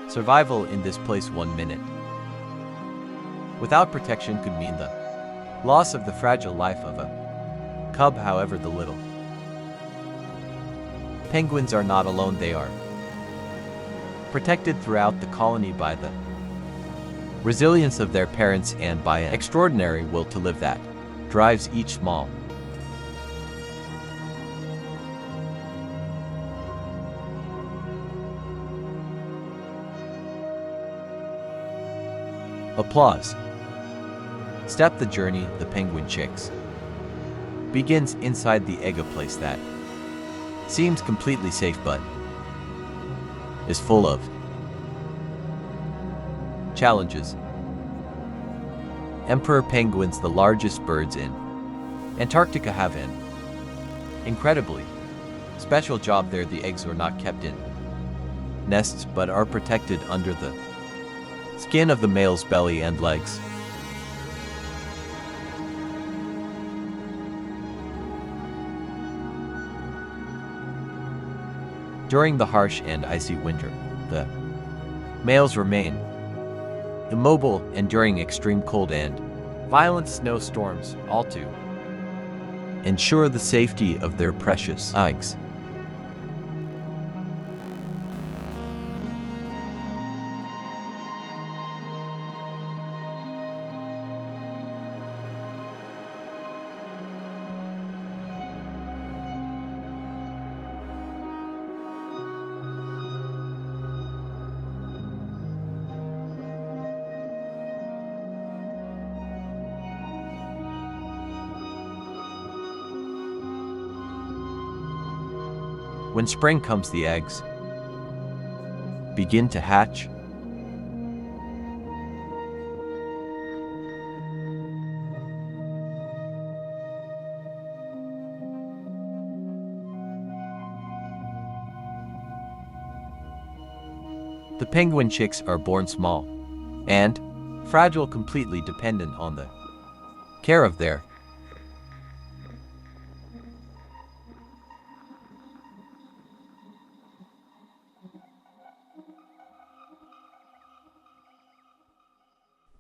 Survival in this place 1 minute without protection could mean the loss of the fragile life of a cub, however the little. Penguins are not alone. They are protected throughout the colony by the resilience of their parents and by an extraordinary will to live that drives each small applause. Step the journey. The penguin chicks begins inside the egg, a place that seems completely safe but is full of challenges. Emperor penguins, the largest birds in Antarctica, have an incredibly special job there. The eggs are not kept in nests but are protected under the skin of the male's belly and legs. During the harsh and icy winter, the males remain immobile, and during extreme cold and violent snowstorms, all to ensure the safety of their precious eggs. When spring comes, the eggs begin to hatch. The penguin chicks are born small and fragile, completely dependent on the care of their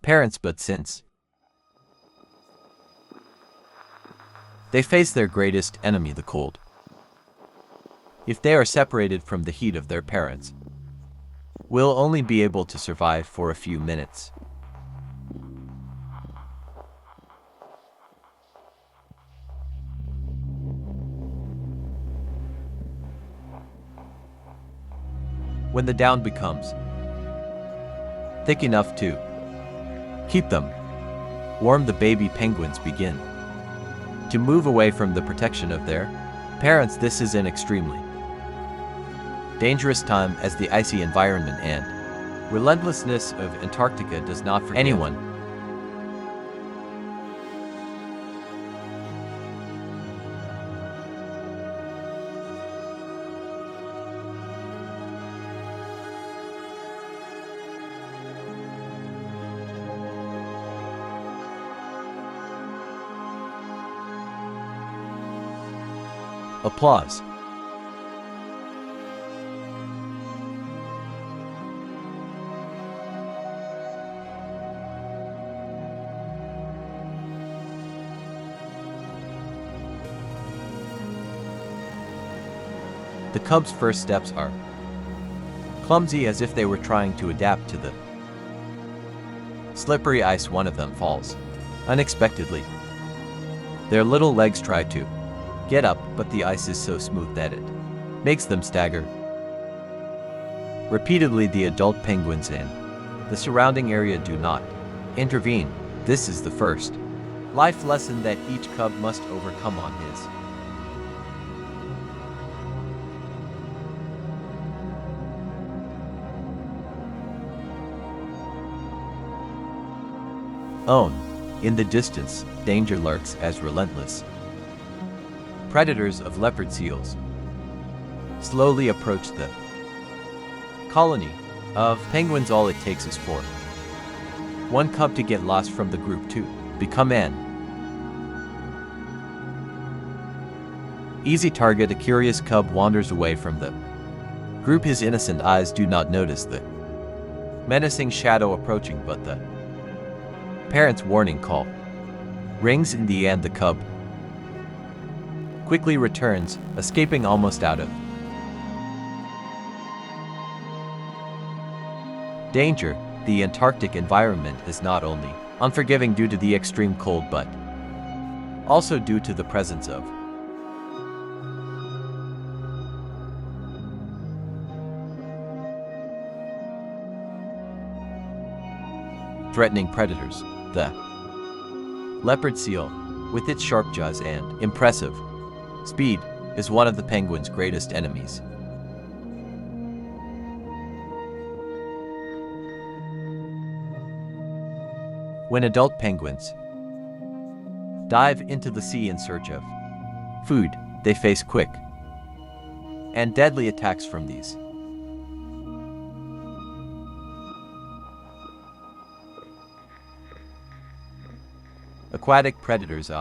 parents, but since they face their greatest enemy, the cold, if they are separated from the heat of their parents, will only be able to survive for a few minutes. When the down becomes thick enough to keep them warm, the baby penguins begin to move away from the protection of their parents. This is an extremely dangerous time, as the icy environment and relentlessness of Antarctica does not forgive anyone. Applause. The cubs' first steps are clumsy, as if they were trying to adapt to the slippery ice. One of them falls unexpectedly. Their little legs try to get up, but the ice is so smooth that it makes them stagger. Repeatedly, the adult penguins and the surrounding area do not intervene. This is the first life lesson that each cub must overcome on his own. In the distance, danger lurks, as relentless predators of leopard seals slowly approach the colony of penguins. All it takes is for one cub to get lost from the group to become an easy target. A curious cub wanders away from the group. His innocent eyes do not notice the menacing shadow approaching, but the parent's warning call rings in the end. The cub quickly returns, escaping almost out of danger. The Antarctic environment is not only unforgiving due to the extreme cold, but also due to the presence of threatening predators. The leopard seal, with its sharp jaws and impressive speed, is one of the penguin's greatest enemies. When adult penguins dive into the sea in search of food, they face quick and deadly attacks from these aquatic predators.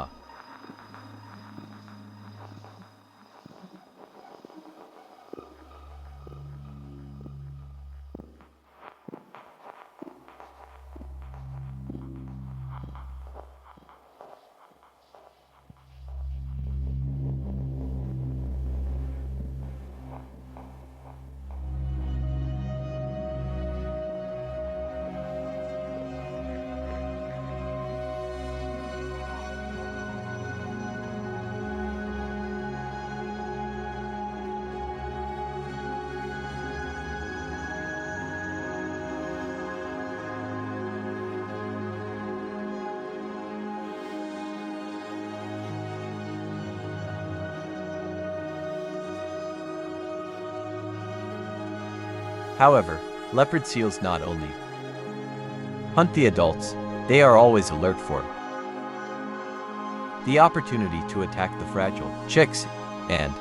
However, leopard seals not only hunt the adults, they are always alert for the opportunity to attack the fragile chicks and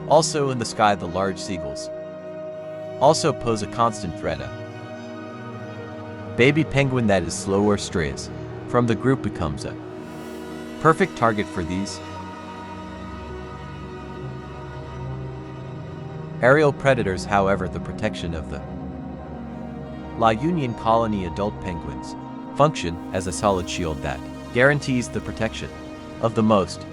also in the sky. The large seagulls also pose a constant threat. A baby penguin that is slow or strays from the group becomes a perfect target for these aerial predators. However, the protection of the La Union colony adult penguins function as a solid shield that guarantees the protection of the most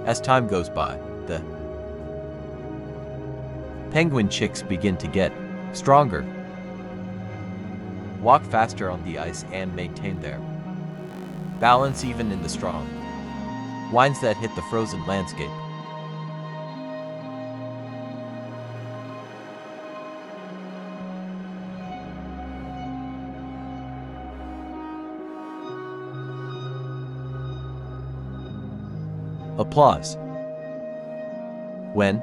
As time goes by, the penguin chicks begin to get stronger, walk faster on the ice, and maintain their balance even in the strong winds that hit the frozen landscape. Applause. When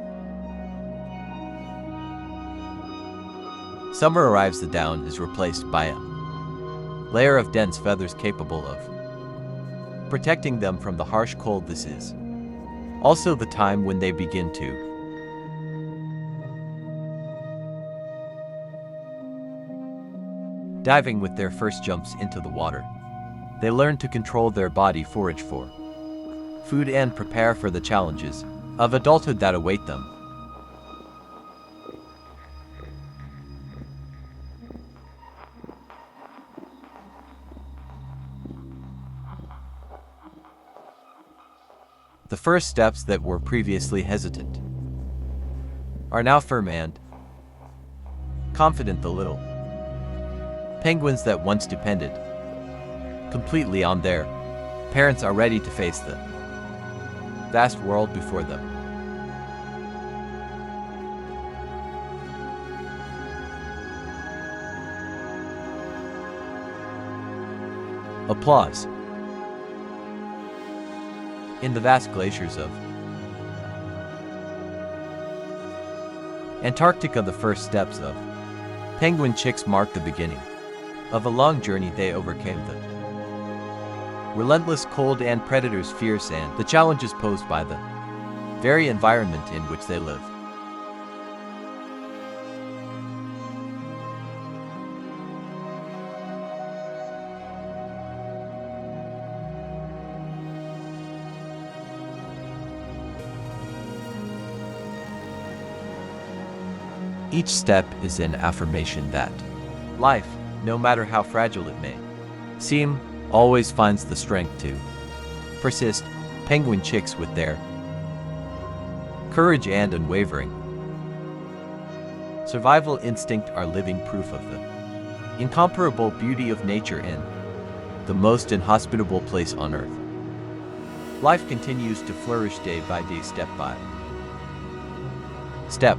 summer arrives, the down is replaced by a layer of dense feathers capable of protecting them from the harsh cold. This is also the time when they begin to diving with their first jumps into the water. They learn to control their body, forage for food, and prepare for the challenges of adulthood that await them. The first steps that were previously hesitant are now firm and confident. The little penguins that once depended completely on their parents are ready to face the vast world before them. Applause. In the vast glaciers of Antarctica, the first steps of penguin chicks mark the beginning of a long journey. They overcame the relentless cold and predators' fierce and the challenges posed by the very environment in which they live. Each step is an affirmation that life, no matter how fragile it may seem, always finds the strength to persist. Penguin chicks, with their courage and unwavering survival instinct, are living proof of the incomparable beauty of nature in the most inhospitable place on earth. Life continues to flourish day by day, step by step.